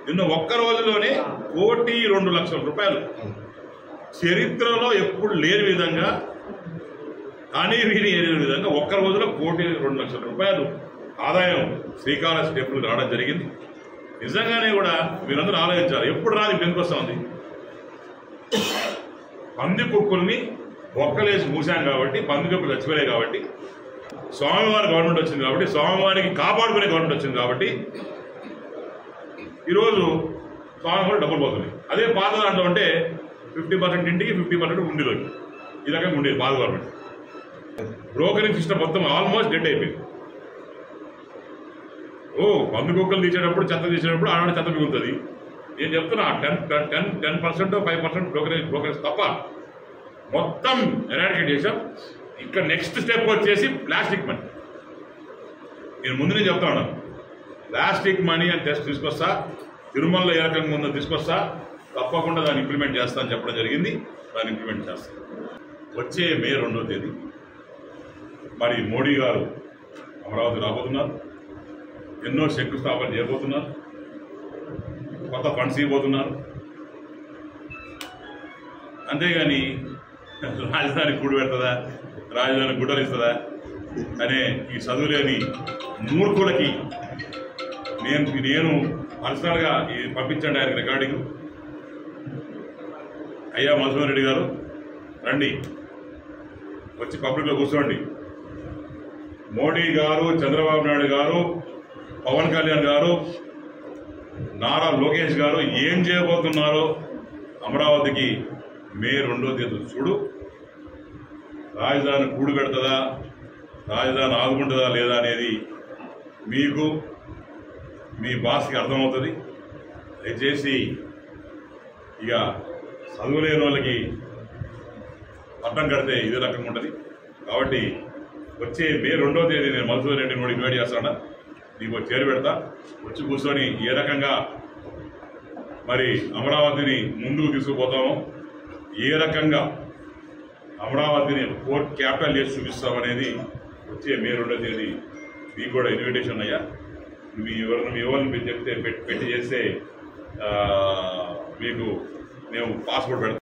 నిన్న ఒక్క రోజులోనే 1,02,00,000 రూపాయలు చరిత్రలో ఎప్పుడు లేని విధంగా కానీ వీరి విధంగా ఒక్క రోజులో 1,02,00,000 రూపాయలు ఆదాయం శ్రీకాళహస్తి టెంపుల్ రావడం జరిగింది. నిజంగానే కూడా మీరందరూ ఆలోచించారు, ఎప్పుడు రాదు ఇప్పుడు వస్తూ ఉంది. పంది కుక్కుల్ని ఒక్కలేసి మూసాం కాబట్టి, పంది కుక్కలు చచ్చిపోయాయి కాబట్టి, స్వామివారి గవర్నమెంట్ వచ్చింది కాబట్టి, స్వామివారికి కాపాడుకునే గవర్నమెంట్ వచ్చింది కాబట్టి ఈరోజు స్వామివారి డబ్బులు పోతున్నాయి. అదే పాత దాంట్లో అంటే 50% ఇంటికి 50% ఉండిలోకి ఈ రకంగా ఉండేది పాత గవర్నమెంట్. బ్రోకరింగ్ సిస్టమ్ మొత్తం ఆల్మోస్ట్ డెడ్ అయిపోయింది. పంది కుక్కలు తీసేటప్పుడు, చెత్త తీసేటప్పుడు ఆనాడు చెత్త మిగులుతుంది. నేను చెప్తున్నా 10% 5% బ్రోకరేజ్ తప్ప మొత్తం ఎరాడికేట్ చేశాం. ఇక్కడ నెక్స్ట్ స్టెప్ వచ్చేసి ప్లాస్టిక్ మనీ. నేను ముందు నేను చెప్తా ఉన్నాను, ప్లాస్టిక్ మనీ అని టెస్ట్ తీసుకొస్తా, తిరుమలలో ఏ రకంగా ఉందో తీసుకొస్తా, తప్పకుండా దాన్ని ఇంప్లిమెంట్ చేస్తా అని చెప్పడం జరిగింది. దాన్ని ఇంప్లిమెంట్ చేస్తా. వచ్చే మే 2వ తేదీ మరి మోడీ గారు అమరావతి రాబోతున్నారు. ఎన్నో శంకుస్థాపన చేయబోతున్నారు. కొత్త ఫండ్స్ ఇవ్వబోతున్నారు. అంతేగాని రాజధాని కూడు పెడుతుందా, రాజధాని గుడ్డలు ఇస్తుందా అనే ఈ చదువులేని మూర్ఖులకి నేను పర్సనల్గా పంపించండి ఆయన రికార్డింగ్. అయ్యా మధుసూదన్ రెడ్డి గారు రండి, వచ్చి పబ్లిక్లో కూర్చోండి. మోడీ గారు, చంద్రబాబు నాయుడు గారు, పవన్ కళ్యాణ్ గారు, నారా లోకేష్ గారు ఏం చేయబోతున్నారో అమరావతికి మే 2వ తేదీ చూడు. రాజధాని కూడు పెడుతుందా, రాజధాని ఆదుకుంటుందా లేదా అనేది మీకు మీ బాస్కి అర్థమవుతుంది. దయచేసి ఇక చదువులేని వాళ్ళకి అర్థం కడితే ఇదే రకంగా ఉంటుంది. కాబట్టి వచ్చే మే 2వ తేదీ నేను మధుసూదన్ రెడ్డిని కూడా ఇన్వైట్ చేస్తాను. నీకు చేరు పెడతా, వచ్చి కూర్చొని ఏ రకంగా మరి అమరావతిని ముందుకు తీసుకుపోతామో, ఏ రకంగా అమరావతిని పోర్ట్ క్యాపిటల్ చేసి చూపిస్తామనేది వచ్చే మే 2వ తేదీ మీకు కూడా ఇన్విటేషన్ అయ్యా. మీ ఎవరిని చెప్తే పెట్టి చేస్తే మీకు మేము పాస్పోర్ట్ పెడతాం.